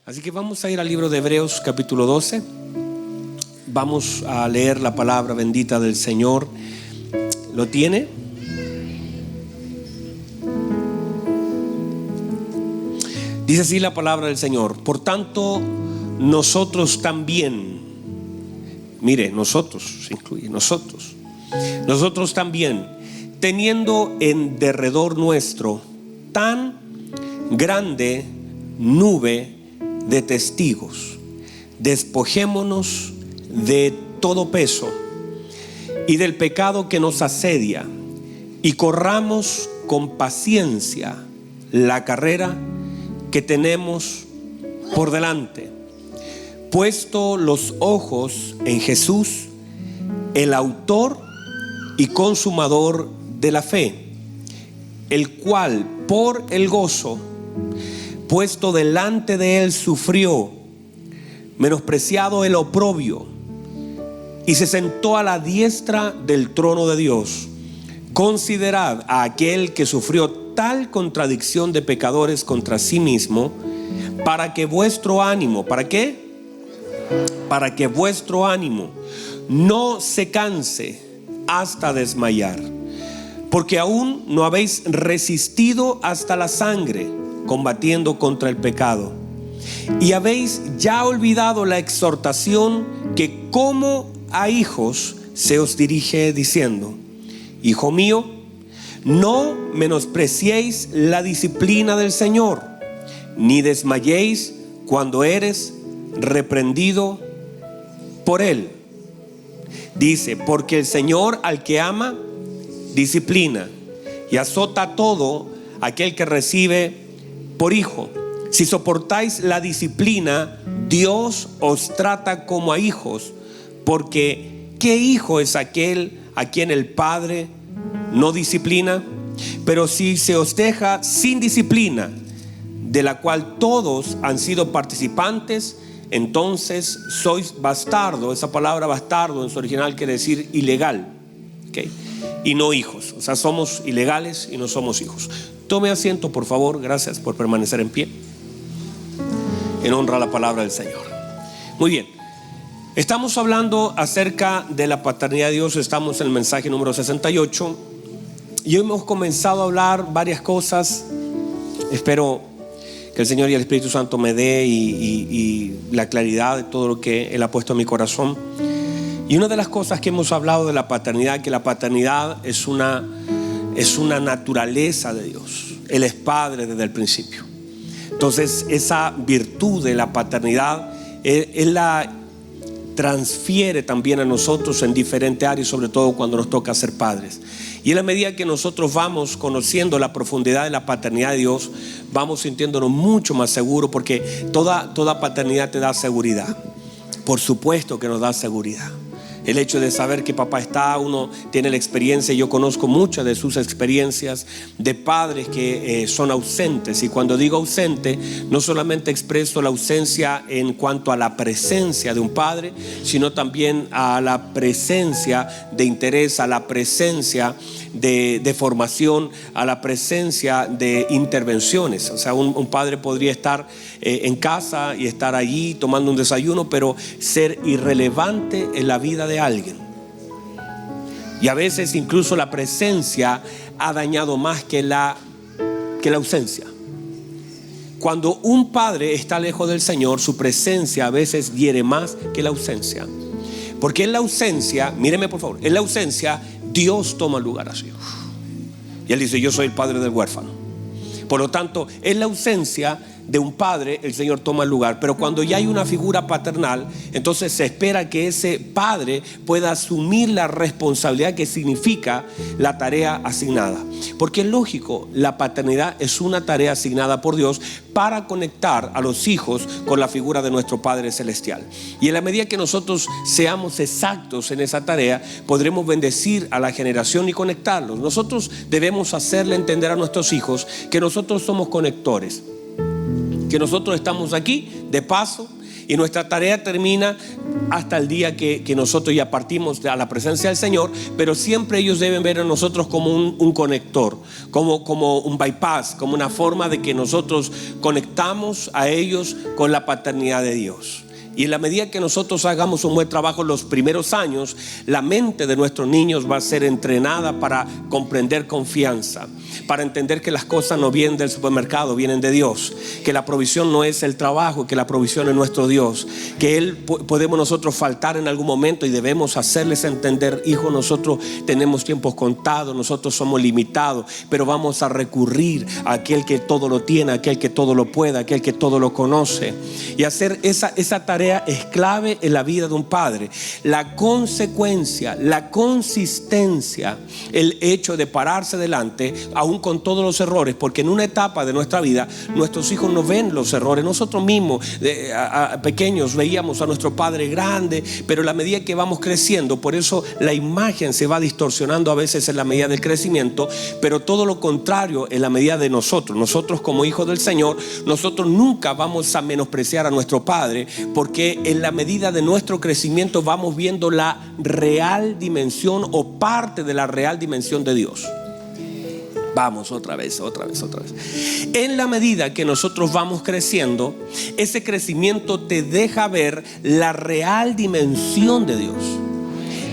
Así que vamos a ir al libro de Hebreos capítulo 12. Vamos a leer la palabra bendita del Señor. ¿Lo tiene? Dice así la palabra del Señor: por tanto, nosotros también, mire, nosotros, se incluye nosotros también, teniendo en derredor nuestro tan grande nube de testigos, despojémonos de todo peso y del pecado que nos asedia, y corramos con paciencia la carrera que tenemos por delante, puesto los ojos en Jesús, el autor y consumador de la fe, el cual por el gozo puesto delante de él sufrió, menospreciado el oprobio, y se sentó a la diestra del trono de Dios. Considerad a aquel que sufrió tal contradicción de pecadores contra sí mismo, para que vuestro ánimo, ¿para qué? Para que vuestro ánimo no se canse hasta desmayar, porque aún no habéis resistido hasta la sangre, combatiendo contra el pecado, y habéis ya olvidado la exhortación que como a hijos se os dirige, diciendo: hijo mío, no menospreciéis la disciplina del Señor, ni desmayéis cuando eres reprendido por él. Dice: porque el Señor al que ama disciplina, y azota a todo aquel que recibe por hijo. Si soportáis la disciplina, Dios os trata como a hijos, porque ¿qué hijo es aquel a quien el Padre no disciplina? Pero si se os deja sin disciplina, de la cual todos han sido participantes, entonces sois bastardo. Esa palabra bastardo en su original quiere decir ilegal, ¿okay? Y no hijos. O sea, somos ilegales y no somos hijos. Tome asiento, por favor. Gracias por permanecer en pie, en honra a la palabra del Señor. Muy bien, estamos hablando acerca de la paternidad de Dios. Estamos en el mensaje número 68 y hoy hemos comenzado a hablar varias cosas. Espero que el Señor y el Espíritu Santo me dé y la claridad de todo lo que Él ha puesto en mi corazón. Y una de las cosas que hemos hablado de la paternidad, que la paternidad es una naturaleza de Dios. Él es Padre desde el principio. Entonces esa virtud de la paternidad Él la transfiere también a nosotros en diferentes áreas, sobre todo cuando nos toca ser padres. Y en la medida que nosotros vamos conociendo la profundidad de la paternidad de Dios, vamos sintiéndonos mucho más seguros, porque toda paternidad te da seguridad. Por supuesto que nos da seguridad. El hecho de saber que papá está, uno tiene la experiencia. Yo conozco muchas de sus experiencias de padres que son ausentes. Y cuando digo ausente, no solamente expreso la ausencia en cuanto a la presencia de un padre, sino también a la presencia de interés, a la presencia de formación, a la presencia de intervenciones. O sea, un padre podría estar en casa y estar allí tomando un desayuno, pero ser irrelevante en la vida de alguien. Y a veces incluso la presencia ha dañado más que la ausencia. Cuando un padre está lejos del Señor, su presencia a veces hiere más que la ausencia. Porque en la ausencia, míreme por favor, en la ausencia Dios toma lugar así. Y Él dice: yo soy el padre del huérfano. Por lo tanto, en la ausencia de un padre, el Señor toma el lugar. Pero cuando ya hay una figura paternal, entonces se espera que ese padre pueda asumir la responsabilidad que significa la tarea asignada. Porque es lógico, la paternidad es una tarea asignada por Dios para conectar a los hijos con la figura de nuestro Padre Celestial. Y en la medida que nosotros seamos exactos en esa tarea, podremos bendecir a la generación y conectarlos. Nosotros debemos hacerle entender a nuestros hijos que nosotros somos conectores, que nosotros estamos aquí de paso y nuestra tarea termina hasta el día que nosotros ya partimos a la presencia del Señor, pero siempre ellos deben ver a nosotros como un conector, como un bypass, como una forma de que nosotros conectamos a ellos con la paternidad de Dios. Y en la medida que nosotros hagamos un buen trabajo en los primeros años, la mente de nuestros niños va a ser entrenada para comprender confianza, para entender que las cosas no vienen del supermercado, vienen de Dios, que la provisión no es el trabajo, que la provisión es nuestro Dios, que Él podemos nosotros faltar en algún momento y debemos hacerles entender: hijo, nosotros tenemos tiempos contados, nosotros somos limitados, pero vamos a recurrir a aquel que todo lo tiene, a aquel que todo lo puede, a aquel que todo lo conoce. Y hacer esa tarea es clave en la vida de un padre. La consecuencia, la consistencia, el hecho de pararse delante aún con todos los errores, porque en una etapa de nuestra vida nuestros hijos no ven los errores. Nosotros mismos pequeños veíamos a nuestro padre grande, pero en la medida que vamos creciendo, por eso la imagen se va distorsionando a veces en la medida del crecimiento, pero todo lo contrario en la medida de nosotros como hijos del Señor. Nosotros nunca vamos a menospreciar a nuestro padre, porque en la medida de nuestro crecimiento vamos viendo la real dimensión o parte de la real dimensión de Dios. Vamos, otra vez. En la medida que nosotros vamos creciendo, ese crecimiento te deja ver la real dimensión de Dios.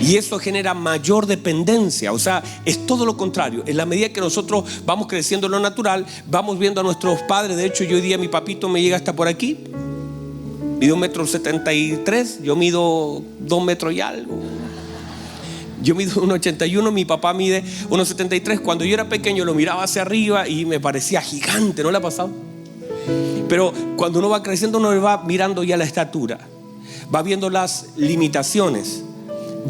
Y eso genera mayor dependencia. O sea, es todo lo contrario. En la medida que nosotros vamos creciendo en lo natural, vamos viendo a nuestros padres. De hecho, yo hoy día mi papito me llega hasta por aquí. Mide 1,73 m, yo mido 2 metros y algo. Yo mido 1,81 m, mi papá mide 1,73 m. Cuando yo era pequeño lo miraba hacia arriba y me parecía gigante, ¿no le ha pasado? Pero cuando uno va creciendo, uno va mirando ya la estatura, va viendo las limitaciones.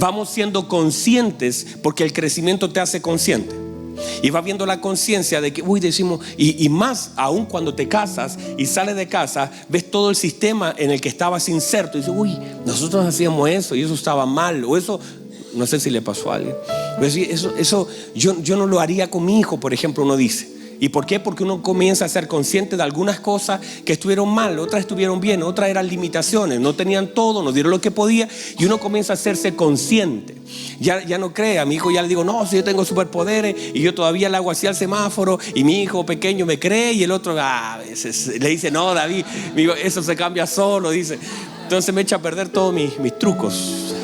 Vamos siendo conscientes, porque el crecimiento te hace consciente. Y va viendo la conciencia de que, decimos, y más aún cuando te casas y sales de casa, ves todo el sistema en el que estabas inserto y dices, nosotros hacíamos eso y eso estaba mal, o eso, no sé si le pasó a alguien, eso yo no lo haría con mi hijo, por ejemplo, uno dice. ¿Y por qué? Porque uno comienza a ser consciente de algunas cosas que estuvieron mal, otras estuvieron bien, otras eran limitaciones, no tenían todo, no dieron lo que podía, y uno comienza a hacerse consciente. Ya no cree, a mi hijo ya le digo, no, si yo tengo superpoderes, y yo todavía le hago así al semáforo, y mi hijo pequeño me cree, y el otro a veces le dice, no, David, eso se cambia solo, dice. Entonces me echa a perder todos mis trucos.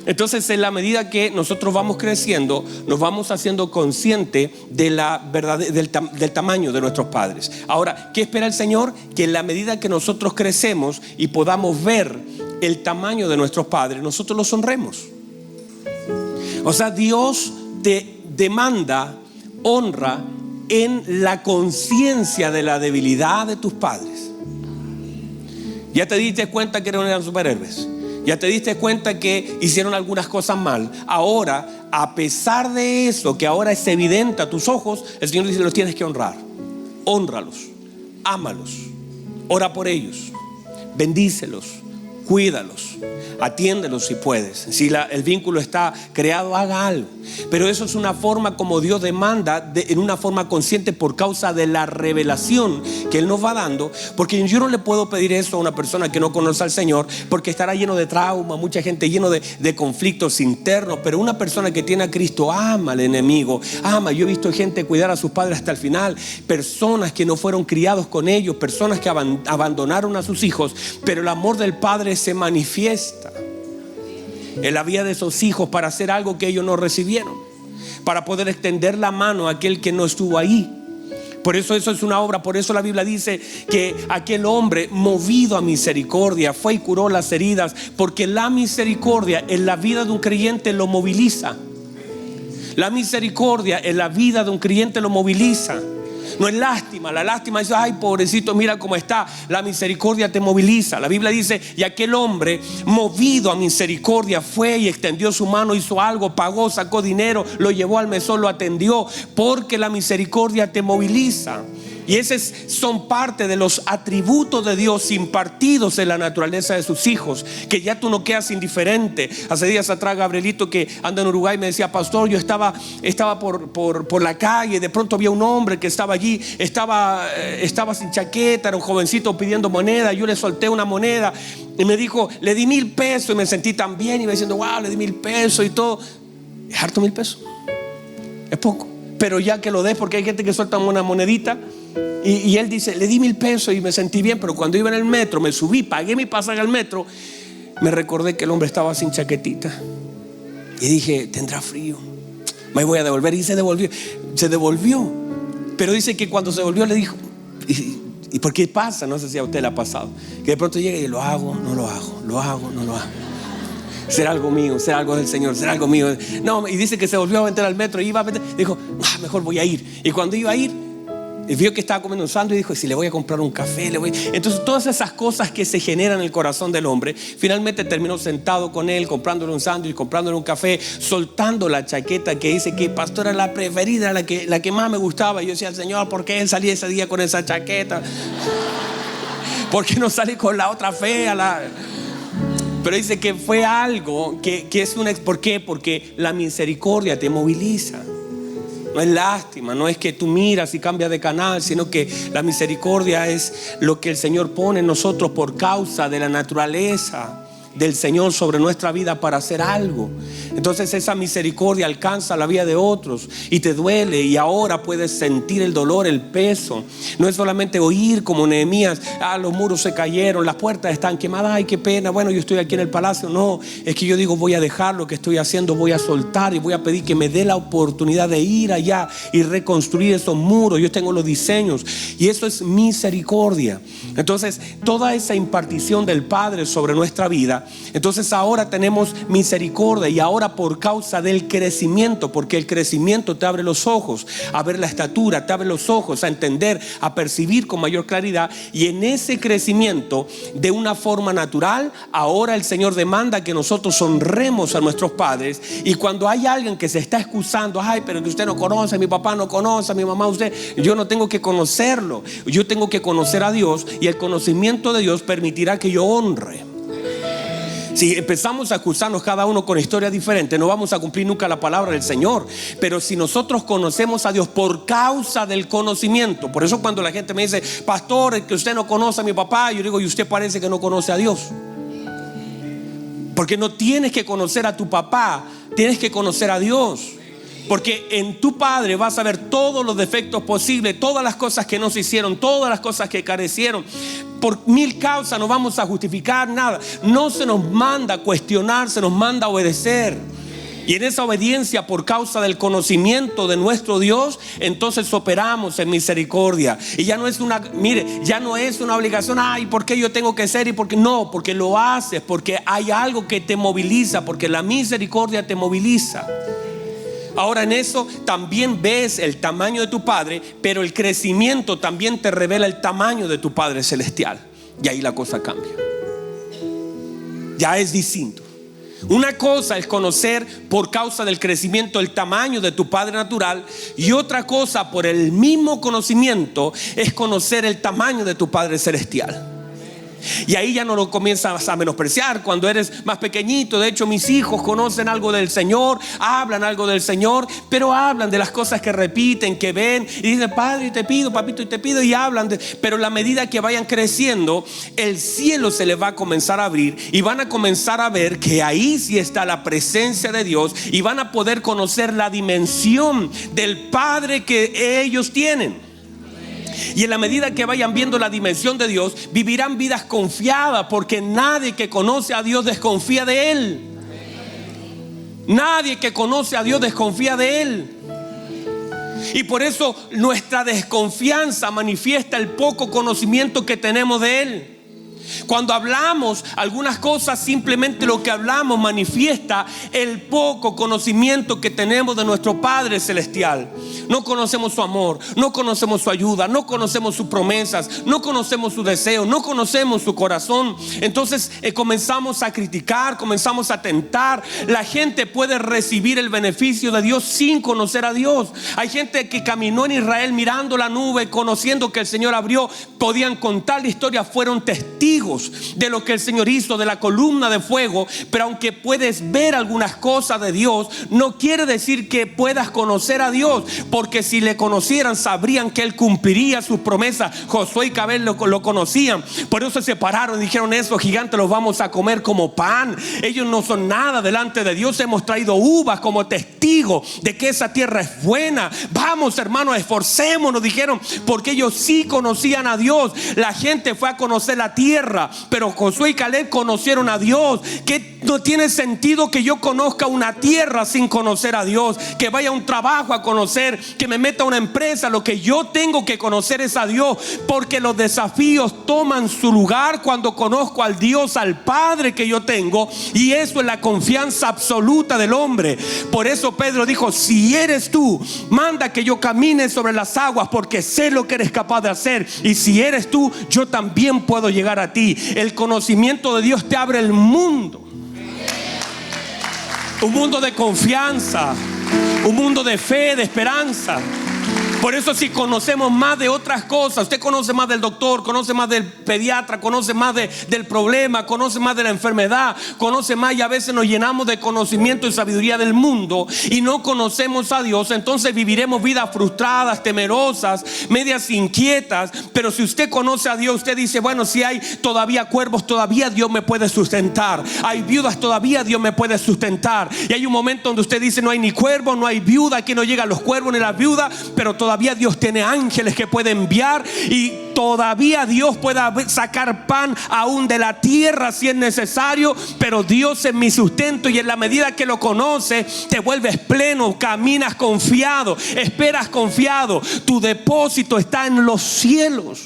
Entonces, en la medida que nosotros vamos creciendo, nos vamos haciendo conscientes de la verdad, del tamaño de nuestros padres. Ahora, ¿qué espera el Señor? Que en la medida que nosotros crecemos y podamos ver el tamaño de nuestros padres, nosotros los honremos. O sea, Dios te demanda honra en la conciencia de la debilidad de tus padres. Ya te diste cuenta que no eran superhéroes. Ya te diste cuenta que hicieron algunas cosas mal. Ahora, a pesar de eso, que ahora es evidente a tus ojos, el Señor dice, los tienes que honrar. Hónralos, ámalos, ora por ellos, bendícelos, cuídalos, atiéndelos si puedes. Si el vínculo está creado, haga algo. Pero eso es una forma como Dios demanda, en una forma consciente, por causa de la revelación que Él nos va dando. Porque yo no le puedo pedir eso a una persona que no conoce al Señor, porque estará lleno de trauma, mucha gente lleno de conflictos internos. Pero una persona que tiene a Cristo ama al enemigo, ama. Yo he visto gente cuidar a sus padres hasta el final, personas que no fueron criados con ellos, personas que abandonaron a sus hijos, pero el amor del Padre se manifiesta en la vida de esos hijos para hacer algo que ellos no recibieron, para poder extender la mano a aquel que no estuvo ahí. Por eso es una obra. Por eso la Biblia dice que aquel hombre, movido a misericordia, fue y curó las heridas, porque la misericordia en la vida de un creyente lo moviliza. La misericordia en la vida de un creyente lo moviliza. No es lástima. La lástima es, ay, pobrecito, mira cómo está. La misericordia te moviliza. La Biblia dice, y aquel hombre, movido a misericordia, fue y extendió su mano, hizo algo, pagó, sacó dinero, lo llevó al mesón, lo atendió, porque la misericordia te moviliza. Y esos son parte de los atributos de Dios impartidos en la naturaleza de sus hijos, que ya tú no quedas indiferente. Hace días atrás Gabrielito, que anda en Uruguay, me decía: pastor, yo estaba por la calle, de pronto había un hombre que estaba allí, estaba sin chaqueta, era un jovencito pidiendo moneda. Yo le solté una moneda y me dijo: le di 1,000 pesos. Y me sentí tan bien, y me diciendo: wow, le di 1,000 pesos y todo. Es harto 1,000 pesos, es poco, pero ya que lo des, porque hay gente que suelta una monedita. Y él dice: le di 1,000 pesos y me sentí bien. Pero cuando iba en el metro, me subí, pagué mi pasaje al metro, me recordé que el hombre estaba sin chaquetita y dije: tendrá frío, me voy a devolver. Y se devolvió. Pero dice que cuando se volvió le dijo: ¿y por qué pasa? No sé si a usted le ha pasado, que de pronto llega y lo hago, no lo hago, lo hago, no lo hago. Será algo mío, será algo del Señor, será algo mío. No, y dice que se volvió a meter al metro y iba a meter, dijo: mejor voy a ir. Y cuando iba a ir, vio que estaba comiendo un sándwich y dijo: si le voy a comprar un café, le voy. Entonces todas esas cosas que se generan en el corazón del hombre, finalmente terminó sentado con él, comprándole un sándwich, comprándole un café, soltando la chaqueta que dice que pastor era la preferida, la que más me gustaba. Y yo decía: Señor, ¿por qué él salía ese día con esa chaqueta? ¿Por qué no salí con la otra fea? Pero dice que fue algo que es ¿por qué? Porque la misericordia te moviliza. No es lástima, no es que tú miras y cambias de canal, sino que la misericordia es lo que el Señor pone en nosotros por causa de la naturaleza del Señor sobre nuestra vida para hacer algo. Entonces esa misericordia alcanza la vida de otros y te duele, y ahora puedes sentir el dolor, el peso. No es solamente oír como Nehemías: los muros se cayeron, las puertas están quemadas, ay qué pena, bueno, yo estoy aquí en el palacio. No, es que yo digo: voy a dejar lo que estoy haciendo, voy a soltar y voy a pedir que me dé la oportunidad de ir allá y reconstruir esos muros. Yo tengo los diseños, y eso es misericordia. Entonces toda esa impartición del Padre sobre nuestra vida, entonces ahora tenemos misericordia. Y ahora, por causa del crecimiento, porque el crecimiento te abre los ojos a ver la estatura, te abre los ojos a entender, a percibir con mayor claridad. Y en ese crecimiento, de una forma natural, ahora el Señor demanda que nosotros honremos a nuestros padres. Y cuando hay alguien que se está excusando: ay, pero que usted no conoce, mi papá no conoce, mi mamá, usted, yo no tengo que conocerlo, yo tengo que conocer a Dios, y el conocimiento de Dios permitirá que yo honre. Si empezamos a acusarnos cada uno con historias diferentes, no vamos a cumplir nunca la palabra del Señor. Pero si nosotros conocemos a Dios por causa del conocimiento, por eso cuando la gente me dice: pastor, que usted no conoce a mi papá, yo digo: y usted parece que no conoce a Dios. Porque no tienes que conocer a tu papá, tienes que conocer a Dios. Porque en tu padre vas a ver todos los defectos posibles, todas las cosas que no se hicieron, todas las cosas que carecieron. Por 1000 causas no vamos a justificar nada. No se nos manda a cuestionar, se nos manda a obedecer. Y en esa obediencia, por causa del conocimiento de nuestro Dios, entonces operamos en misericordia. Y ya no es ya no es una obligación: ay, ¿por qué yo tengo que ser? Y por qué no, porque lo haces, porque hay algo que te moviliza, porque la misericordia te moviliza. Ahora, en eso también ves el tamaño de tu Padre, pero el crecimiento también te revela el tamaño de tu Padre celestial. Y ahí la cosa cambia. Ya es distinto. Una cosa es conocer por causa del crecimiento el tamaño de tu Padre natural, y otra cosa, por el mismo conocimiento, es conocer el tamaño de tu Padre celestial. Y ahí ya no lo comienzas a menospreciar cuando eres más pequeñito. De hecho, mis hijos conocen algo del Señor, hablan algo del Señor, pero hablan de las cosas que repiten, que ven, y dicen: Padre, te pido, papito, y te pido, y hablan pero a la medida que vayan creciendo, el cielo se les va a comenzar a abrir, y van a comenzar a ver que ahí sí está la presencia de Dios, y van a poder conocer la dimensión del Padre que ellos tienen. Y en la medida que vayan viendo la dimensión de Dios, vivirán vidas confiadas, porque nadie que conoce a Dios desconfía de Él. Nadie que conoce a Dios desconfía de Él. Y por eso nuestra desconfianza manifiesta el poco conocimiento que tenemos de Él. Cuando hablamos algunas cosas, simplemente lo que hablamos manifiesta el poco conocimiento que tenemos de nuestro Padre Celestial. No conocemos su amor, no conocemos su ayuda, no conocemos sus promesas, no conocemos su deseo, no conocemos su corazón. Entonces comenzamos a criticar, comenzamos a tentar. La gente puede recibir el beneficio de Dios sin conocer a Dios. Hay gente que caminó en Israel mirando la nube, conociendo que el Señor abrió, podían contar la historia, fueron testigos de lo que el Señor hizo, de la columna de fuego. Pero aunque puedes ver algunas cosas de Dios, no quiere decir que puedas conocer a Dios, porque si le conocieran sabrían que Él cumpliría sus promesas. Josué y Caleb lo conocían, por eso se separaron y dijeron: esos gigantes los vamos a comer como pan. Ellos no son nada delante de Dios. Hemos traído uvas como testigo de que esa tierra es buena. Vamos, hermanos, esforcémonos, dijeron, porque ellos sí conocían a Dios. La gente fue a conocer la tierra, pero Josué y Caleb conocieron a Dios. Que no tiene sentido que yo conozca una tierra sin conocer a Dios, que vaya a un trabajo a conocer, que me meta a una empresa. Lo que yo tengo que conocer es a Dios, porque los desafíos toman su lugar cuando conozco al Dios, al Padre que yo tengo, y eso es la confianza absoluta del hombre. Por eso Pedro dijo: si eres tú, manda que yo camine sobre las aguas, porque sé lo que eres capaz de hacer, y si eres tú, yo también puedo llegar a ti. El conocimiento de Dios te abre el mundo, un mundo de confianza, un mundo de fe, de esperanza. Por eso, si conocemos más de otras cosas, usted conoce más del doctor, conoce más del pediatra, conoce más del problema, conoce más de la enfermedad, conoce más, y a veces nos llenamos de conocimiento y sabiduría del mundo y no conocemos a Dios. Entonces viviremos vidas frustradas, temerosas, medias inquietas. Pero si usted conoce a Dios, usted dice: bueno, si hay todavía cuervos, todavía Dios me puede sustentar. Hay viudas, todavía Dios me puede sustentar. Y hay un momento donde usted dice: no hay ni cuervo, no hay viuda, aquí no llegan los cuervos ni las viudas, pero todavía Dios tiene ángeles que puede enviar, y todavía Dios puede sacar pan aún de la tierra si es necesario. Pero Dios es mi sustento, y en la medida que lo conoces, te vuelves pleno, caminas confiado, esperas confiado. Tu depósito está en los cielos.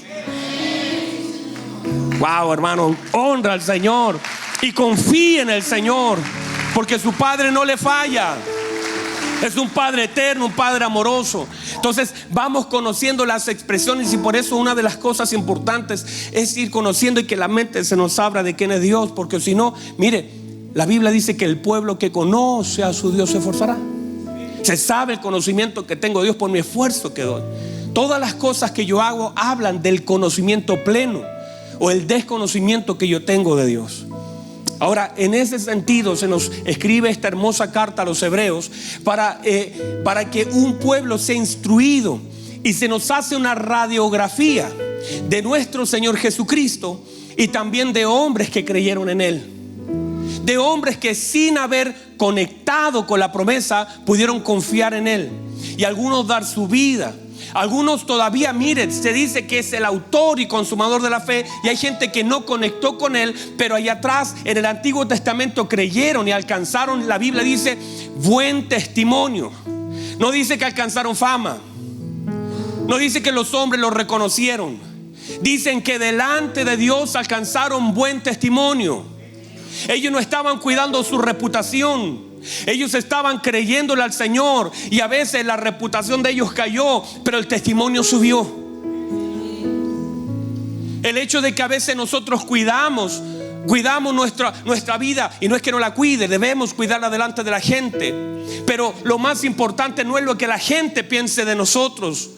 Wow, hermano, honra al Señor y confía en el Señor, porque su Padre no le falla. Es un Padre eterno, un Padre amoroso. Entonces vamos conociendo las expresiones, y por eso una de las cosas importantes es ir conociendo y que la mente se nos abra de quién es Dios. Porque si no, mire, la Biblia dice que el pueblo que conoce a su Dios se esforzará. Se sabe el conocimiento que tengo de Dios por mi esfuerzo que doy. Todas las cosas que yo hago hablan del conocimiento pleno o el desconocimiento que yo tengo de Dios. Ahora, en ese sentido se nos escribe esta hermosa carta a los hebreos para que un pueblo sea instruido, y se nos hace una radiografía de nuestro Señor Jesucristo, y también de hombres que creyeron en Él, de hombres que sin haber conectado con la promesa pudieron confiar en Él, y algunos dar su vida. Algunos todavía, miren, se dice que es el autor y consumador de la fe, y hay gente que no conectó con Él, pero allá atrás en el Antiguo Testamento creyeron y alcanzaron, la Biblia dice, buen testimonio. No dice que alcanzaron fama, no dice que los hombres lo reconocieron. Dicen que delante de Dios alcanzaron buen testimonio. Ellos no estaban cuidando su reputación, ellos estaban creyéndole al Señor, y a veces la reputación de ellos cayó, pero el testimonio subió. El hecho de que a veces nosotros cuidamos nuestra vida, y no es que no la cuide, debemos cuidarla delante de la gente, pero lo más importante no es lo que la gente piense de nosotros,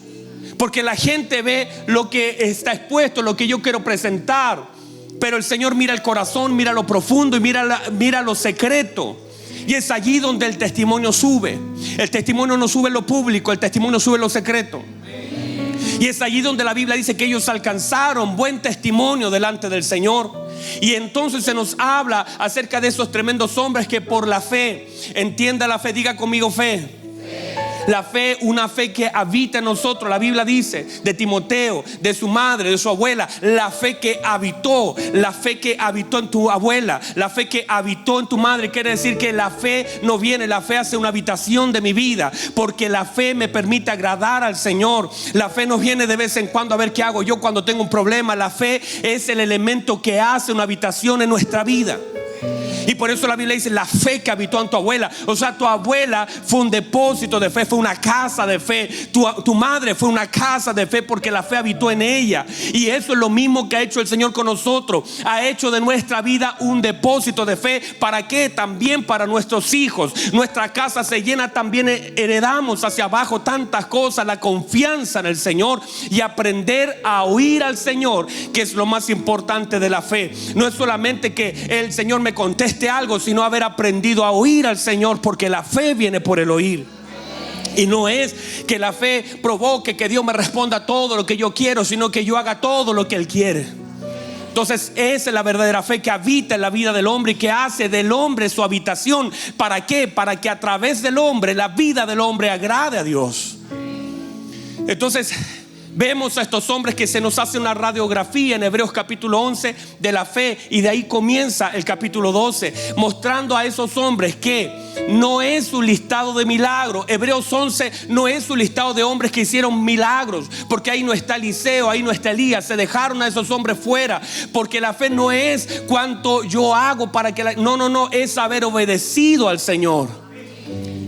porque la gente ve lo que está expuesto, lo que yo quiero presentar, pero el Señor mira el corazón, mira lo profundo y mira lo secreto. Y es allí donde el testimonio sube. El testimonio no sube en lo público, el testimonio sube en lo secreto. Y es allí donde la Biblia dice que ellos alcanzaron buen testimonio delante del Señor. Y entonces se nos habla acerca de esos tremendos hombres que por la fe, entienda la fe, diga conmigo fe. La fe, una fe que habita en nosotros. La Biblia dice de Timoteo, de su madre, de su abuela, la fe que habitó en tu abuela, la fe que habitó en tu madre. Quiere decir que la fe no viene, la fe hace una habitación de mi vida, porque la fe me permite agradar al Señor. La fe no viene de vez en cuando a ver qué hago yo cuando tengo un problema. La fe es el elemento que hace una habitación en nuestra vida. Y por eso la Biblia dice la fe que habitó en tu abuela. O sea, tu abuela fue un depósito de fe, fue una casa de fe. Tu madre fue una casa de fe porque la fe habitó en ella. Y eso es lo mismo que ha hecho el Señor con nosotros. Ha hecho de nuestra vida un depósito de fe. ¿Para qué? También para nuestros hijos. Nuestra casa se llena, también heredamos hacia abajo tantas cosas. La confianza en el Señor y aprender a oír al Señor, que es lo más importante de la fe. No es solamente que el Señor me conteste algo, sino haber aprendido a oír al Señor, porque la fe viene por el oír. Y no es que la fe provoque que Dios me responda todo lo que yo quiero, sino que yo haga todo lo que Él quiere. Entonces esa es la verdadera fe que habita en la vida del hombre y que hace del hombre su habitación. ¿Para qué? Para que a través del hombre, la vida del hombre agrade a Dios. Entonces vemos a estos hombres que se nos hace una radiografía en Hebreos capítulo 11 de la fe, y de ahí comienza el capítulo 12, mostrando a esos hombres que no es un listado de milagros. Hebreos 11 no es un listado de hombres que hicieron milagros, porque ahí no está Eliseo, ahí no está Elías. Se dejaron a esos hombres fuera, porque la fe no es cuánto yo hago para que no, es haber obedecido al Señor.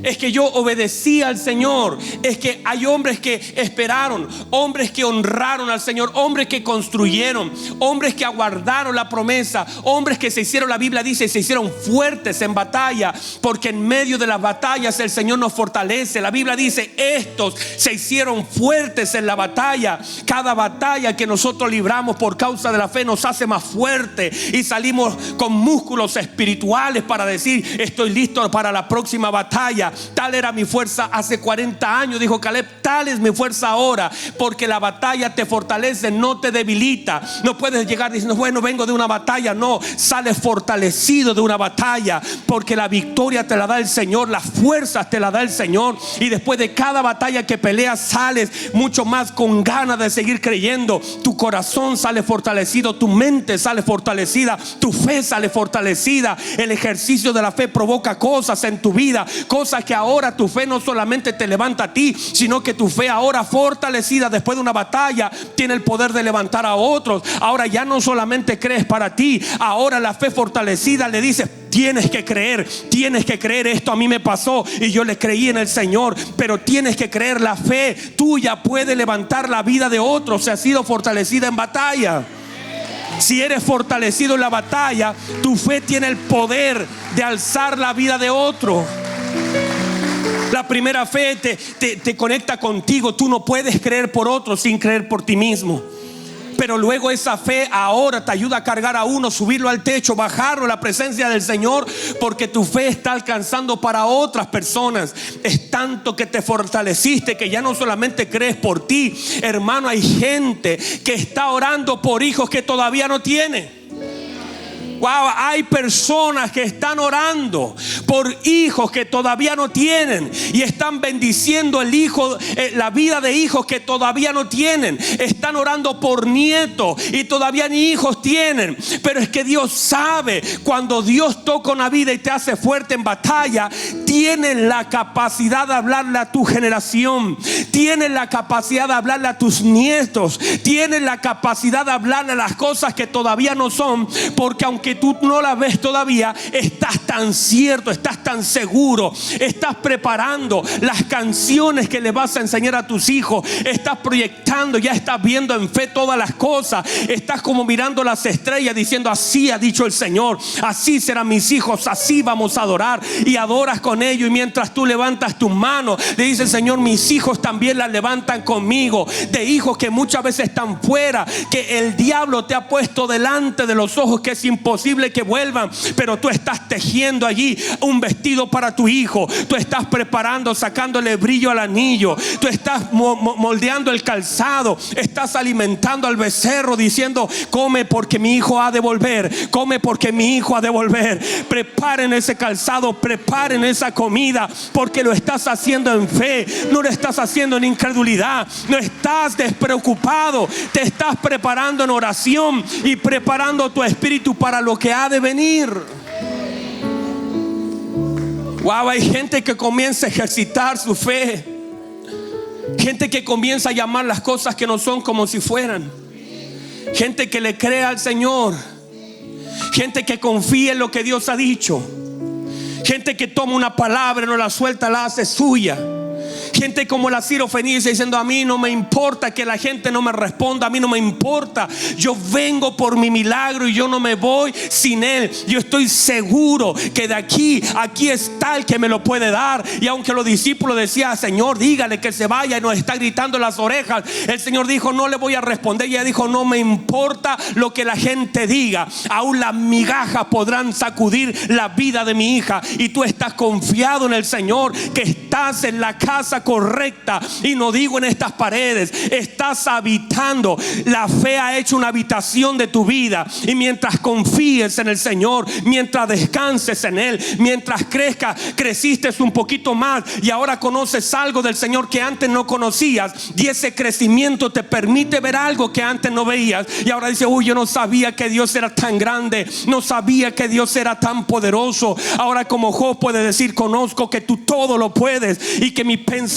Es que yo obedecí al Señor. Es que hay hombres que esperaron, hombres que honraron al Señor, hombres que construyeron, hombres que aguardaron la promesa, hombres que se hicieron, la Biblia dice, se hicieron fuertes en batalla, porque en medio de las batallas el Señor nos fortalece. La Biblia dice, estos se hicieron fuertes en la batalla. Cada batalla que nosotros libramos por causa de la fe nos hace más fuerte, y salimos con músculos espirituales para decir, estoy listo para la próxima batalla. Tal era mi fuerza hace 40 años, dijo Caleb, tal es mi fuerza ahora, porque la batalla te fortalece, no te debilita. No puedes llegar diciendo, bueno, vengo de una batalla. No, sales fortalecido de una batalla, porque la victoria te la da el Señor, las fuerzas te la da el Señor, y después de cada batalla que peleas sales mucho más con ganas de seguir creyendo. Tu corazón sale fortalecido, tu mente sale fortalecida, tu fe sale fortalecida. El ejercicio de la fe provoca cosas en tu vida, cosas que ahora tu fe no solamente te levanta a ti, sino que tu fe ahora fortalecida después de una batalla tiene el poder de levantar a otros. Ahora ya no solamente crees para ti, ahora la fe fortalecida le dice, tienes que creer esto a mí me pasó y yo le creí en el Señor, pero tienes que creer. La fe tuya puede levantar la vida de otros. Se ha sido fortalecida en batalla. Si eres fortalecido en la batalla, tu fe tiene el poder de alzar la vida de otro. La primera fe te conecta contigo. Tú no puedes creer por otro sin creer por ti mismo. Pero luego esa fe ahora te ayuda a cargar a uno, subirlo al techo, bajarlo a la presencia del Señor, porque tu fe está alcanzando para otras personas. Es tanto que te fortaleciste que ya no solamente crees por ti. Hermano, hay gente que está orando por hijos que todavía no tiene. Wow, hay personas que están orando por hijos que todavía no tienen, y están bendiciendo la vida de hijos que todavía no tienen. Están orando por nietos y todavía ni hijos tienen. Pero es que Dios sabe, cuando Dios toca una vida y te hace fuerte en batalla, tienes la capacidad de hablarle a tu generación, tienes la capacidad de hablarle a tus nietos, tienes la capacidad de hablarle a las cosas que todavía no son, porque aunque tú no la ves todavía, estás tan cierto, estás tan seguro, estás preparando las canciones que le vas a enseñar a tus hijos, estás proyectando, ya estás viendo en fe todas las cosas, estás como mirando las estrellas diciendo, así ha dicho el Señor, así serán mis hijos, así vamos a adorar, y adoras con ellos. Y mientras tú levantas tus manos, le dices, Señor, mis hijos también las levantan conmigo. De hijos que muchas veces están fuera, que el diablo te ha puesto delante de los ojos, que es imposible que vuelvan, pero tú estás tejiendo allí un vestido para tu hijo. Tú estás preparando, sacándole brillo al anillo. Tú estás moldeando el calzado. Estás alimentando al becerro diciendo: come porque mi hijo ha de volver, come porque mi hijo ha de volver. Preparen ese calzado, preparen esa comida, porque lo estás haciendo en fe, no lo estás haciendo en incredulidad. No estás despreocupado, te estás preparando en oración y preparando tu espíritu para lo que ha de venir. Wow, hay gente que comienza a ejercitar su fe, gente que comienza a llamar las cosas que no son como si fueran, gente que le cree al Señor, gente que confía en lo que Dios ha dicho, gente que toma una palabra, no la suelta, la hace suya. Gente como la Sirofenicia diciendo: a mí no me importa que la gente no me responda, a mí no me importa, yo vengo por mi milagro y yo no me voy sin él. Yo estoy seguro que de aquí está el que me lo puede dar. Y aunque los discípulos decían: Señor, dígale que se vaya, y nos está gritando en las orejas, el Señor dijo: no le voy a responder. Y ella dijo: no me importa lo que la gente diga, aún las migajas podrán sacudir la vida de mi hija. Y tú estás confiado en el Señor, que estás en la casa correcta, y no digo en estas paredes, estás habitando. La fe ha hecho una habitación de tu vida, y mientras confíes en el Señor, mientras descanses en él, mientras creciste un poquito más y ahora conoces algo del Señor que antes no conocías, y ese crecimiento te permite ver algo que antes no veías, y ahora dices: uy, yo no sabía que Dios era tan grande, no sabía que Dios era tan poderoso. Ahora, como Job, puede decir: conozco que tú todo lo puedes, y que mi pensamiento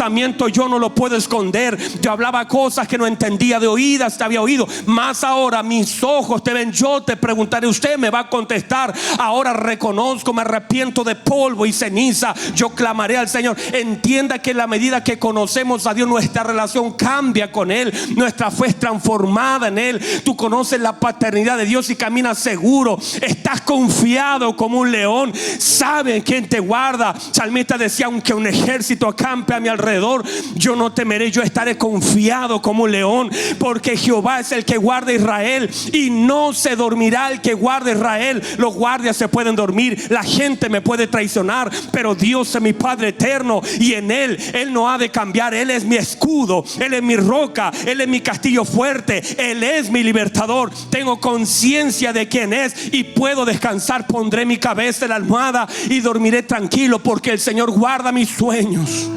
yo no lo puedo esconder. Yo hablaba cosas que no entendía, de oídas te había oído, más ahora mis ojos te ven. Yo te preguntaré, usted me va a contestar. Ahora reconozco, me arrepiento de polvo y ceniza, yo clamaré al Señor. Entienda que en la medida que conocemos a Dios, nuestra relación cambia con él, nuestra fe es transformada en él. Tú conoces la paternidad de Dios y caminas seguro, estás confiado como un león, sabes quién te guarda. Salmista decía: aunque un ejército acampe a mi alrededor, yo no temeré, yo estaré confiado como un león, porque Jehová es el que guarda a Israel, y no se dormirá el que guarda a Israel. Los guardias se pueden dormir, la gente me puede traicionar, pero Dios es mi Padre eterno, y en él no ha de cambiar. Él es mi escudo, él es mi roca, él es mi castillo fuerte, él es mi libertador. Tengo conciencia de quién es y puedo descansar. Pondré mi cabeza en la almohada y dormiré tranquilo, porque el Señor guarda mis sueños.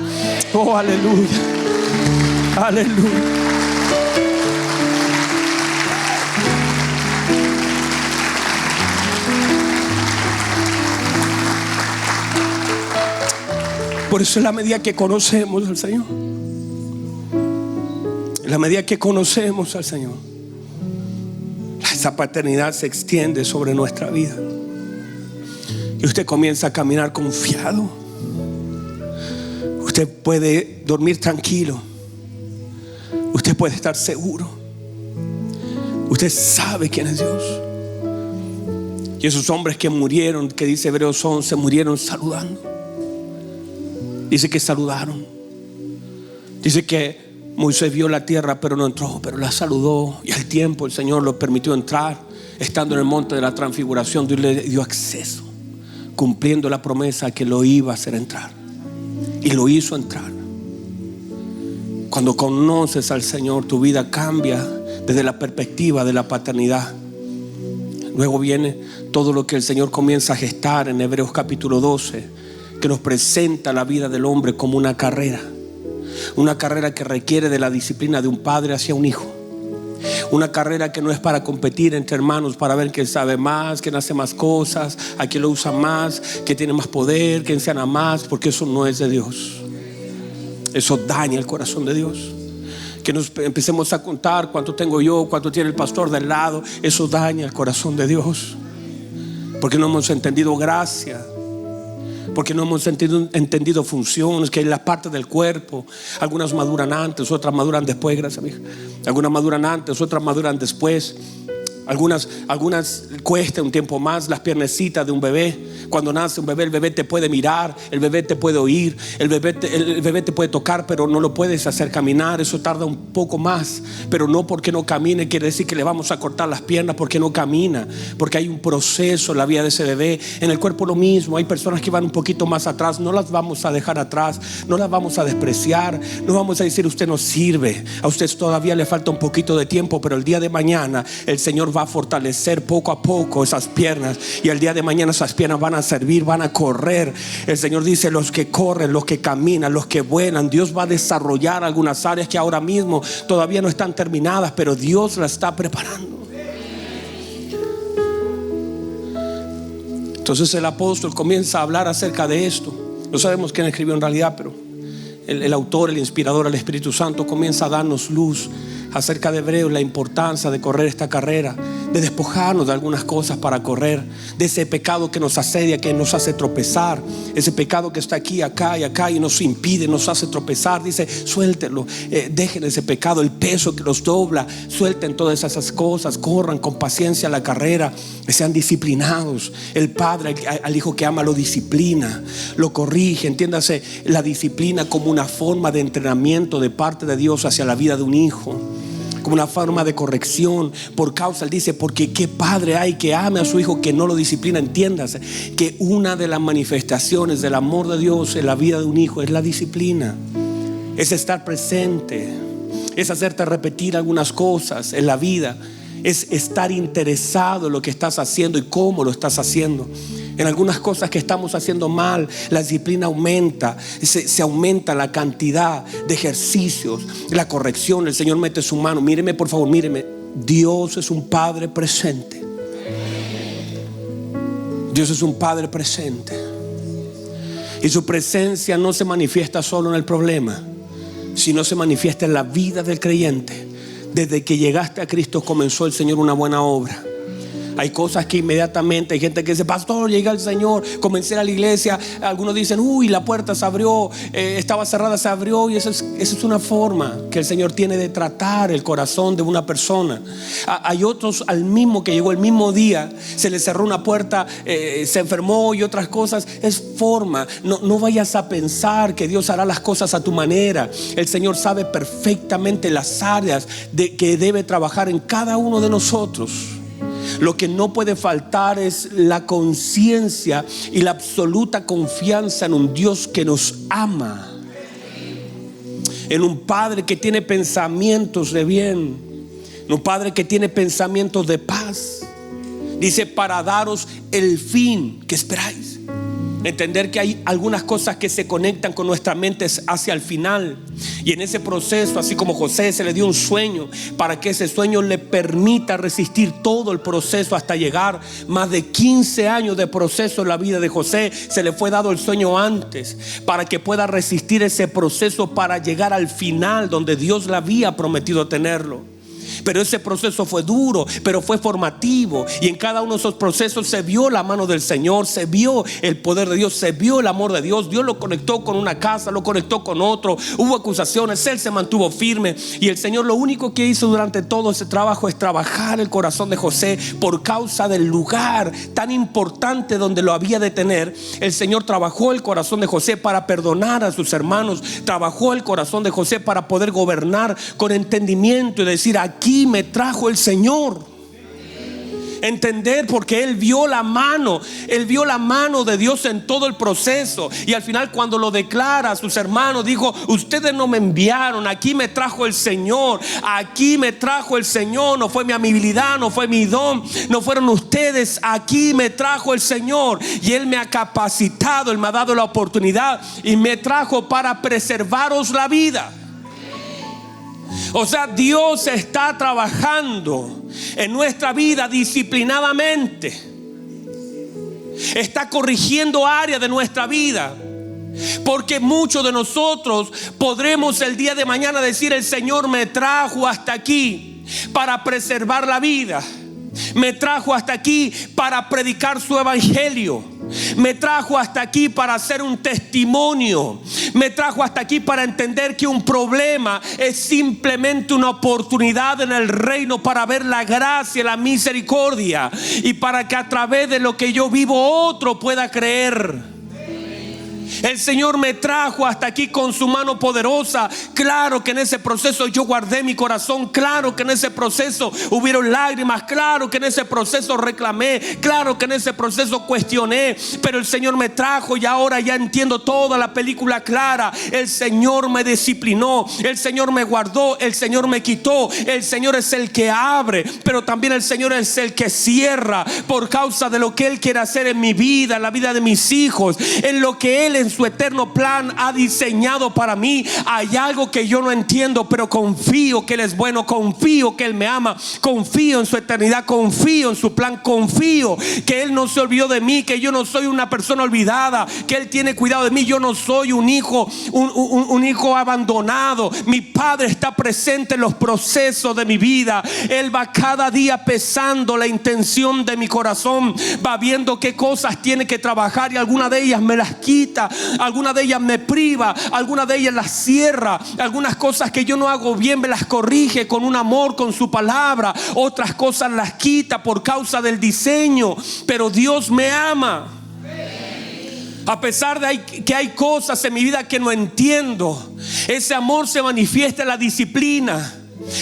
Oh, aleluya, aleluya. Por eso, en la medida que conocemos al Señor, en la medida que conocemos al Señor, esa paternidad se extiende sobre nuestra vida, y usted comienza a caminar confiado. Usted puede dormir tranquilo, usted puede estar seguro, usted sabe quién es Dios. Y esos hombres que murieron, que dice Hebreos 11, murieron saludando. Dice que saludaron. Dice que Moisés vio la tierra pero no entró, pero la saludó, y al tiempo el Señor lo permitió entrar. Estando en el monte de la transfiguración, Dios le dio acceso, cumpliendo la promesa que lo iba a hacer entrar. Y lo hizo entrar. Cuando conoces al Señor, tu vida cambia desde la perspectiva de la paternidad. Luego viene todo lo que el Señor comienza a gestar en Hebreos capítulo 12, que nos presenta la vida del hombre como una carrera que requiere de la disciplina de un padre hacia un hijo. Una carrera que no es para competir entre hermanos, para ver quién sabe más, quién hace más cosas, a quién lo usa más, quién tiene más poder, quién se ama más, porque eso no es de Dios. Eso daña el corazón de Dios. Que nos empecemos a contar cuánto tengo yo, cuánto tiene el pastor del lado. Eso daña el corazón de Dios, porque no hemos entendido gracia, porque no hemos entendido funciones, que es la parte del cuerpo. Algunas maduran antes, otras maduran después. Gracias, mija. Algunas maduran antes, otras maduran después. Algunas cuesta un tiempo más, las piernecitas de un bebé. Cuando nace un bebé, el bebé te puede mirar, el bebé te puede oír, el bebé te puede tocar, pero no lo puedes hacer caminar. Eso tarda un poco más, pero no porque no camine quiere decir que le vamos a cortar las piernas porque no camina, porque hay un proceso en la vida de ese bebé. En el cuerpo lo mismo, hay personas que van un poquito más atrás. No las vamos a dejar atrás, no las vamos a despreciar, no vamos a decir usted no sirve, a usted todavía le falta un poquito de tiempo, pero el día de mañana el Señor va a fortalecer poco a poco esas piernas, y el día de mañana esas piernas van a servir, van a correr. El Señor dice: los que corren, los que caminan, los que vuelan. Dios va a desarrollar algunas áreas que ahora mismo todavía no están terminadas, pero Dios las está preparando. Entonces el apóstol comienza a hablar acerca de esto. No sabemos quién escribió en realidad, pero el autor, el inspirador, el Espíritu Santo comienza a darnos luz acerca de Hebreos, la importancia de correr esta carrera, de despojarnos de algunas cosas para correr, de ese pecado que nos asedia, que nos hace tropezar, ese pecado que está aquí, acá y acá y nos impide, nos hace tropezar. Dice: suéltenlo, dejen ese pecado, el peso que los dobla, suelten todas esas cosas, corran con paciencia la carrera, sean disciplinados. El padre al hijo que ama lo disciplina, lo corrige. Entiéndase la disciplina como una forma de entrenamiento de parte de Dios hacia la vida de un hijo, como una forma de corrección. Por causa, él dice, porque qué padre hay que ame a su hijo que no lo disciplina. Entiéndase que una de las manifestaciones del amor de Dios en la vida de un hijo es la disciplina, es estar presente, es hacerte repetir algunas cosas en la vida, es estar interesado en lo que estás haciendo y cómo lo estás haciendo. En algunas cosas que estamos haciendo mal, la disciplina aumenta, se aumenta la cantidad de ejercicios, la corrección. El Señor mete su mano. Míreme, por favor, míreme. Dios es un Padre presente. Dios es un Padre presente, y su presencia no se manifiesta solo en el problema, sino se manifiesta en la vida del creyente. Desde que llegaste a Cristo comenzó el Señor una buena obra. Hay cosas que inmediatamente, hay gente que dice: pastor, llegué al Señor, comencé a la iglesia. Algunos dicen: uy, la puerta se abrió, estaba cerrada, se abrió. Y esa es una forma que el Señor tiene de tratar el corazón de una persona. Hay otros al mismo que llegó el mismo día, se le cerró una puerta, se enfermó y otras cosas. Es forma. No vayas a pensar que Dios hará las cosas a tu manera. El Señor sabe perfectamente las áreas que debe trabajar en cada uno de nosotros. Lo que no puede faltar es la conciencia y la absoluta confianza en un Dios que nos ama, en un Padre que tiene pensamientos de bien, en un Padre que tiene pensamientos de paz. Dice: para daros el fin que esperáis. Entender que hay algunas cosas que se conectan con nuestra mente hacia el final, y en ese proceso, así como José se le dio un sueño, para que ese sueño le permita resistir todo el proceso hasta llegar. Más de 15 años de proceso en la vida de José. Se le fue dado el sueño antes para que pueda resistir ese proceso para llegar al final donde Dios le había prometido tenerlo. Pero ese proceso fue duro, pero fue formativo, y en cada uno de esos procesos se vio la mano del Señor, se vio el poder de Dios, se vio el amor de Dios. Dios lo conectó con una casa, lo conectó con otro, hubo acusaciones, él se mantuvo firme, y el Señor lo único que hizo durante todo ese trabajo es trabajar el corazón de José. Por causa del lugar tan importante donde lo había de tener, el Señor trabajó el corazón de José para perdonar a sus hermanos, trabajó el corazón de José para poder gobernar con entendimiento y decir: aquí me trajo el Señor. Entender, porque él vio la mano de Dios en todo el proceso, y al final, cuando lo declara a sus hermanos, dijo: ustedes no me enviaron, aquí me trajo el Señor, aquí me trajo el Señor. No fue mi amabilidad, no fue mi don, no fueron ustedes, aquí me trajo el Señor, y él me ha capacitado, él me ha dado la oportunidad y me trajo para preservaros la vida. O sea, Dios está trabajando en nuestra vida disciplinadamente. Está corrigiendo áreas de nuestra vida, porque muchos de nosotros podremos el día de mañana decir: el Señor me trajo hasta aquí para preservar la vida, me trajo hasta aquí para predicar su evangelio. Me trajo hasta aquí para hacer un testimonio. Me trajo hasta aquí para entender que un problema es simplemente una oportunidad en el reino para ver la gracia, la misericordia, y para que a través de lo que yo vivo otro pueda creer. El Señor me trajo hasta aquí con su mano poderosa. Claro que en ese proceso yo guardé mi corazón. Claro que en ese proceso hubieron lágrimas. Claro que en ese proceso reclamé. Claro que en ese proceso cuestioné. Pero el Señor me trajo y ahora ya entiendo toda la película clara. El Señor me disciplinó. El Señor me guardó. El Señor me quitó. El Señor es el que abre, pero también el Señor es el que cierra, por causa de lo que Él quiere hacer en mi vida, en la vida de mis hijos, en lo que Él en su eterno plan ha diseñado para mí. Hay algo que yo no entiendo, pero confío que Él es bueno, confío que Él me ama, confío en su eternidad, confío en su plan, confío que Él no se olvidó de mí, que yo no soy una persona olvidada, que Él tiene cuidado de mí. Yo no soy un hijo, un hijo abandonado. Mi Padre está presente en los procesos de mi vida. Él va cada día pesando la intención de mi corazón, va viendo qué cosas tiene que trabajar, y algunas de ellas me las quita, algunas de ellas me priva, algunas de ellas las cierra. Algunas cosas que yo no hago bien me las corrige con un amor, con su palabra. Otras cosas las quita por causa del diseño. Pero Dios me ama. A pesar de que hay cosas en mi vida que no entiendo, ese amor se manifiesta en la disciplina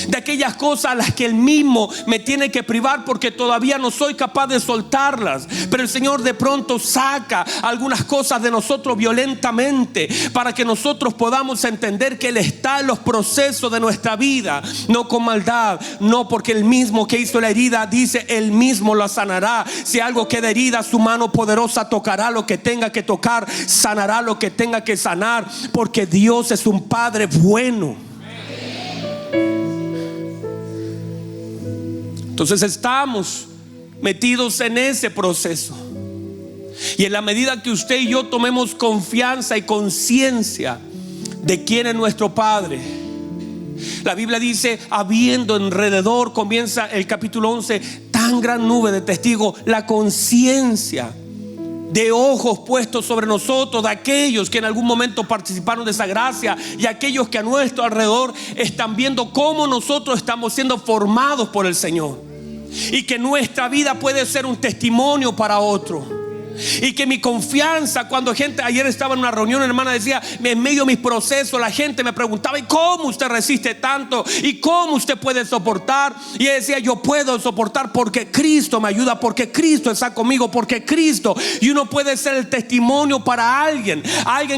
de aquellas cosas a las que Él mismo me tiene que privar, porque todavía no soy capaz de soltarlas. Pero el Señor de pronto saca algunas cosas de nosotros violentamente, para que nosotros podamos entender que Él está en los procesos de nuestra vida, no con maldad, no, porque el mismo que hizo la herida, dice, Él mismo la sanará. Si algo queda herida, su mano poderosa tocará lo que tenga que tocar, sanará lo que tenga que sanar, porque Dios es un Padre bueno. Entonces estamos metidos en ese proceso, y en la medida que usted y yo tomemos confianza y conciencia de quién es nuestro Padre, la Biblia dice, habiendo alrededor, comienza el capítulo 11, tan gran nube de testigos, la conciencia de ojos puestos sobre nosotros, de aquellos que en algún momento participaron de esa gracia, y aquellos que a nuestro alrededor están viendo cómo nosotros estamos siendo formados por el Señor, y que nuestra vida puede ser un testimonio para otro. Y que mi confianza, cuando gente, ayer estaba en una reunión, hermana decía, en medio de mis procesos, la gente me preguntaba, ¿y cómo usted resiste tanto? ¿Y cómo usted puede soportar? Y ella decía, yo puedo soportar porque Cristo me ayuda, porque Cristo está conmigo, porque Cristo. Y uno puede ser el testimonio para alguien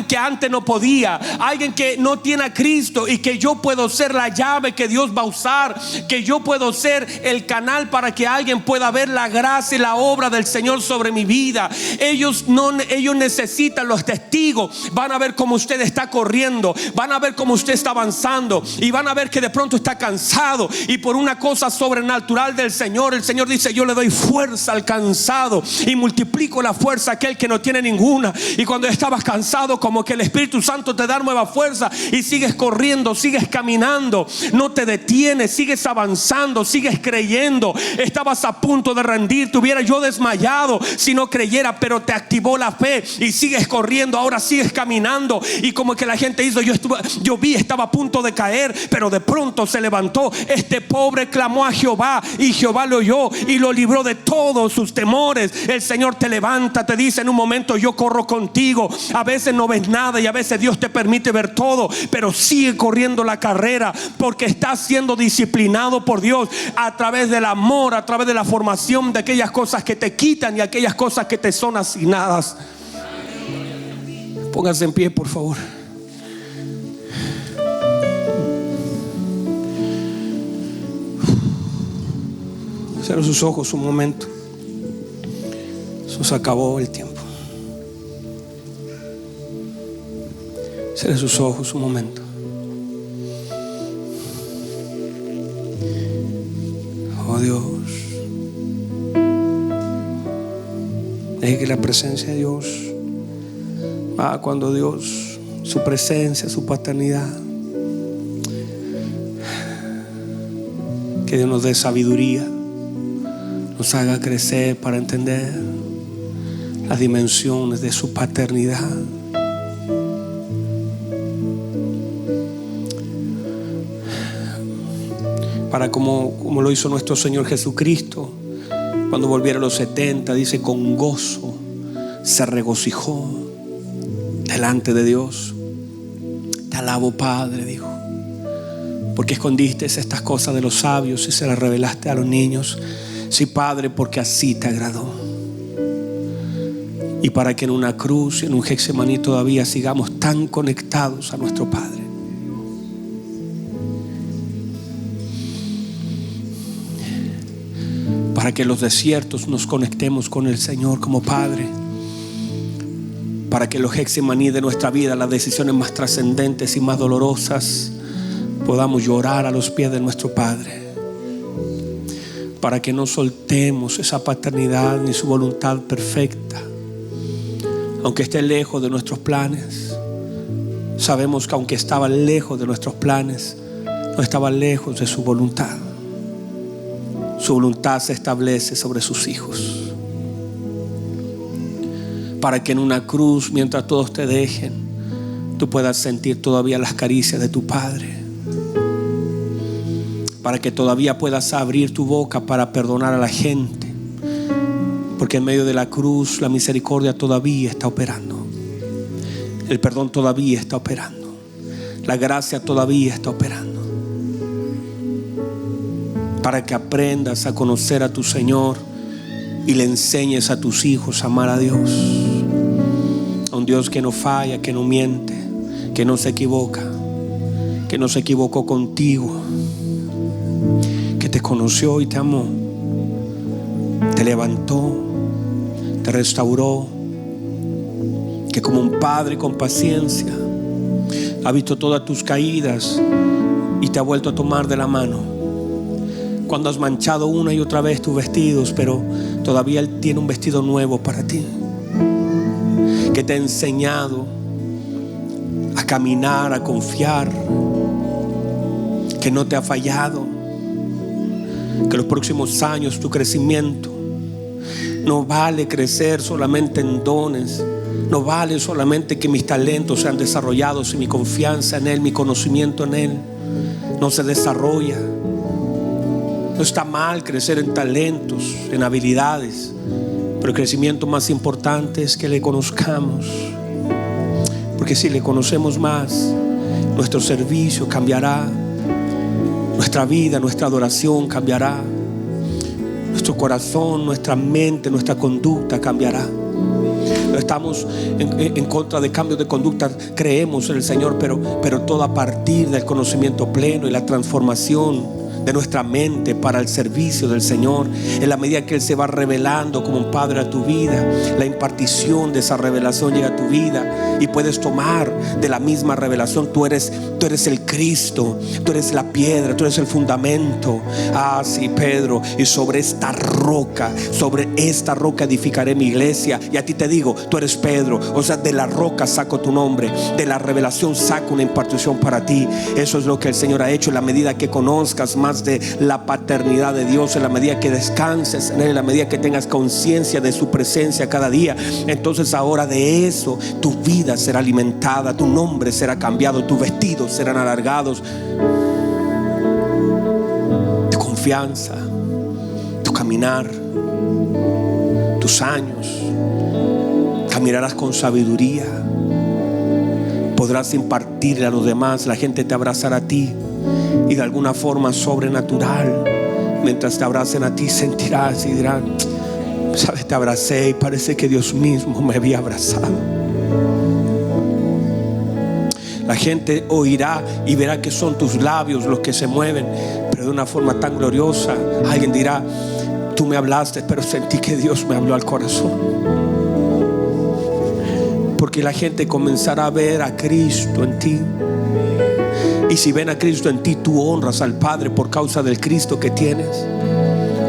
que antes no podía, alguien que no tiene a Cristo, y que yo puedo ser la llave que Dios va a usar, que yo puedo ser el canal para que alguien pueda ver la gracia y la obra del Señor sobre mi vida. Ellos necesitan los testigos. Van a ver cómo usted está corriendo, van a ver cómo usted está avanzando, y van a ver que de pronto está cansado, y por una cosa sobrenatural del Señor, el Señor dice, yo le doy fuerza al cansado y multiplico la fuerza a aquel que no tiene ninguna. Y cuando estabas cansado, como que el Espíritu Santo te da nueva fuerza, y sigues corriendo, sigues caminando, no te detienes, sigues avanzando, sigues creyendo. Estabas a punto de rendir, te hubiera yo desmayado si no creyera, pero te activó la fe y sigues corriendo, ahora sigues caminando. Y como que la gente hizo, yo vi, estaba a punto de caer, pero de pronto se levantó. Este pobre clamó a Jehová, y Jehová lo oyó y lo libró de todos sus temores. El Señor te levanta, te dice en un momento, yo corro contigo. A veces no ves nada, y a veces Dios te permite ver todo, pero sigue corriendo la carrera, porque estás siendo disciplinado por Dios a través del amor, a través de la formación de aquellas cosas que te quitan y aquellas cosas que te son asignadas. Pónganse en pie, por favor. Cierren sus ojos un momento. Eso se acabó el tiempo. Cierren sus ojos un momento. Oh Dios, deje que la presencia de Dios, cuando Dios, su presencia, su paternidad, que Dios nos dé sabiduría, nos haga crecer para entender las dimensiones de su paternidad. Para como lo hizo nuestro Señor Jesucristo, cuando volviera a los 70, dice, con gozo se regocijó delante de Dios. Te alabo, Padre, dijo, porque escondiste estas cosas de los sabios y se las revelaste a los niños. Sí, Padre, porque así te agradó. Y para que en una cruz y en un Getsemaní todavía sigamos tan conectados a nuestro Padre. Para que en los desiertos nos conectemos con el Señor como Padre. Para que en los Getsemaní de nuestra vida, las decisiones más trascendentes y más dolorosas, podamos llorar a los pies de nuestro Padre. Para que no soltemos esa paternidad ni su voluntad perfecta. Aunque esté lejos de nuestros planes, sabemos que aunque estaba lejos de nuestros planes, no estaba lejos de su voluntad. Su voluntad se establece sobre sus hijos. Para que en una cruz, mientras todos te dejen, tú puedas sentir todavía las caricias de tu Padre. Para que todavía puedas abrir tu boca para perdonar a la gente. Porque en medio de la cruz la misericordia todavía está operando. El perdón todavía está operando. La gracia todavía está operando. Para que aprendas a conocer a tu Señor y le enseñes a tus hijos a amar a Dios. A un Dios que no falla, que no miente, que no se equivoca, que no se equivocó contigo, que te conoció y te amó, te levantó, te restauró, que como un padre con paciencia ha visto todas tus caídas y te ha vuelto a tomar de la mano. Cuando has manchado una y otra vez tus vestidos, pero todavía Él tiene un vestido nuevo para ti. Que te ha enseñado a caminar, a confiar, que no te ha fallado, que los próximos años tu crecimiento no vale crecer solamente en dones, no vale solamente que mis talentos sean desarrollados y mi confianza en Él, mi conocimiento en Él no se desarrolla. No está mal crecer en talentos, en habilidades, pero el crecimiento más importante es que le conozcamos. Porque si le conocemos más, nuestro servicio cambiará, nuestra vida, nuestra adoración cambiará, nuestro corazón, nuestra mente, nuestra conducta cambiará. No estamos en contra de cambios de conducta, creemos en el Señor, pero todo a partir del conocimiento pleno y la transformación de nuestra mente para el servicio del Señor. En la medida que Él se va revelando como un Padre a tu vida, la impartición de esa revelación llega a tu vida y puedes tomar de la misma revelación. Tú eres el Cristo, tú eres la piedra, tú eres el fundamento. Ah, sí, Pedro, y sobre esta roca edificaré mi iglesia. Y a ti te digo, tú eres Pedro, o sea, de la roca saco tu nombre, de la revelación saco una impartición para ti. Eso es lo que el Señor ha hecho. En la medida que conozcas más de la paternidad de Dios, en la medida que descanses en Él, en la medida que tengas conciencia de su presencia cada día, entonces ahora de eso tu vida será alimentada, tu nombre será cambiado, tus vestidos serán alargados, tu confianza, tu caminar, tus años, caminarás con sabiduría, podrás impartirle a los demás, la gente te abrazará a ti. Y de alguna forma sobrenatural, mientras te abracen a ti, sentirás y dirán: sabes, te abracé y parece que Dios mismo me había abrazado. La gente oirá y verá que son tus labios los que se mueven, pero de una forma tan gloriosa. Alguien dirá: tú me hablaste, pero sentí que Dios me habló al corazón. Porque la gente comenzará a ver a Cristo en ti. Y si ven a Cristo en ti, tú honras al Padre por causa del Cristo que tienes.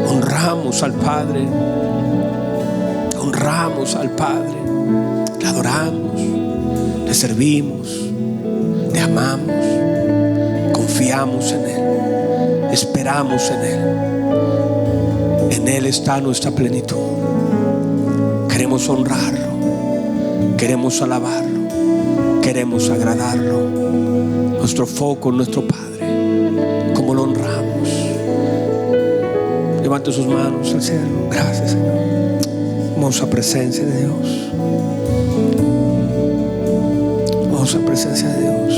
Honramos al Padre. Honramos al Padre. Le adoramos. Le servimos. Le amamos. Confiamos en Él. Esperamos en Él. En Él está nuestra plenitud. Queremos queremos honrarlo, queremos alabarlo, queremos agradarlo. Nuestro foco, nuestro Padre, como lo honramos. Levante sus manos al cielo. Gracias, Señor. Hermosa presencia de Dios. Hermosa presencia de Dios.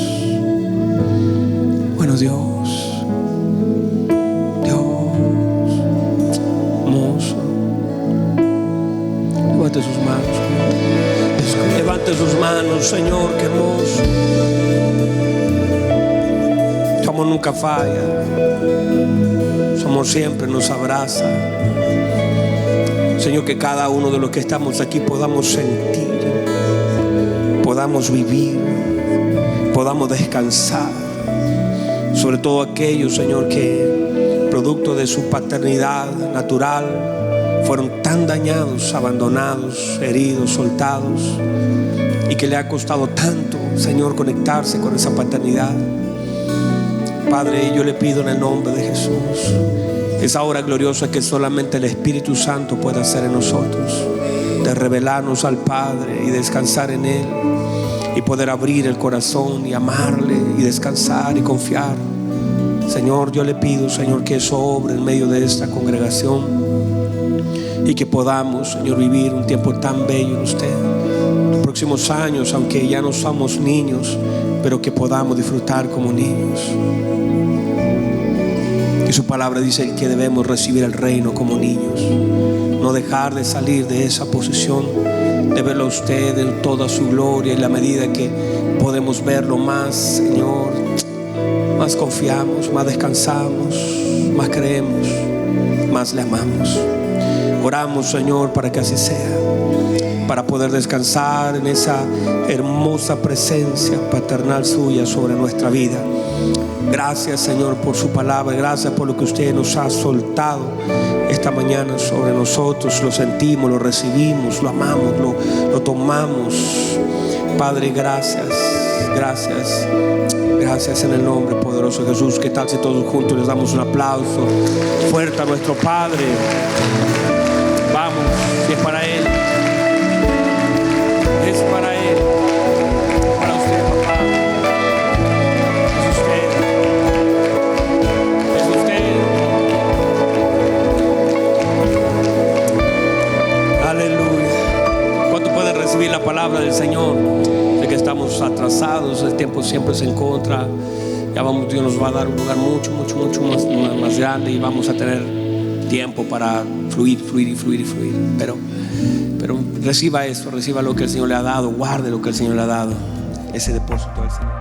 Bueno, Dios, hermoso. Levante sus manos. Levante sus manos, Señor, qué hermoso. Tu amor nunca falla. Su amor siempre nos abraza. Señor, que cada uno de los que estamos aquí podamos sentir, podamos vivir, podamos descansar. Sobre todo aquellos, Señor, que producto de su paternidad natural fueron tan dañados, abandonados, heridos, soltados, y que le ha costado tanto, Señor, conectarse con esa paternidad. Padre, yo le pido en el nombre de Jesús, esa hora gloriosa que solamente el Espíritu Santo puede hacer en nosotros, de revelarnos al Padre y descansar en Él, y poder abrir el corazón y amarle y descansar y confiar. Señor, yo le pido, Señor, que eso obre en medio de esta congregación y que podamos, Señor, vivir un tiempo tan bello en usted. Los próximos años, aunque ya no somos niños, pero que podamos disfrutar como niños. Y su palabra dice que debemos recibir el reino como niños, no dejar de salir de esa posición, de verlo a usted en toda su gloria. Y la medida que podemos verlo más, Señor, más confiamos, más descansamos, más creemos, más le amamos. Oramos, Señor, para que así sea, para poder descansar en esa hermosa presencia paternal suya sobre nuestra vida. Gracias, Señor, por su palabra. Gracias por lo que usted nos ha soltado esta mañana sobre nosotros. Lo sentimos, lo recibimos, lo amamos, lo tomamos. Padre, gracias, gracias, gracias en el nombre poderoso de Jesús. ¿Qué tal si todos juntos les damos un aplauso fuerte a nuestro Padre? Vamos, si es para Él, es para Él, para usted, papá. Es usted. Aleluya. ¿Cuánto pueden recibir la palabra del Señor? De que estamos atrasados, el tiempo siempre se encuentra. Ya vamos, Dios nos va a dar un lugar mucho más grande, y vamos a tener tiempo para fluir. Pero reciba eso, reciba lo que el Señor le ha dado, guarde lo que el Señor le ha dado, ese depósito del Señor.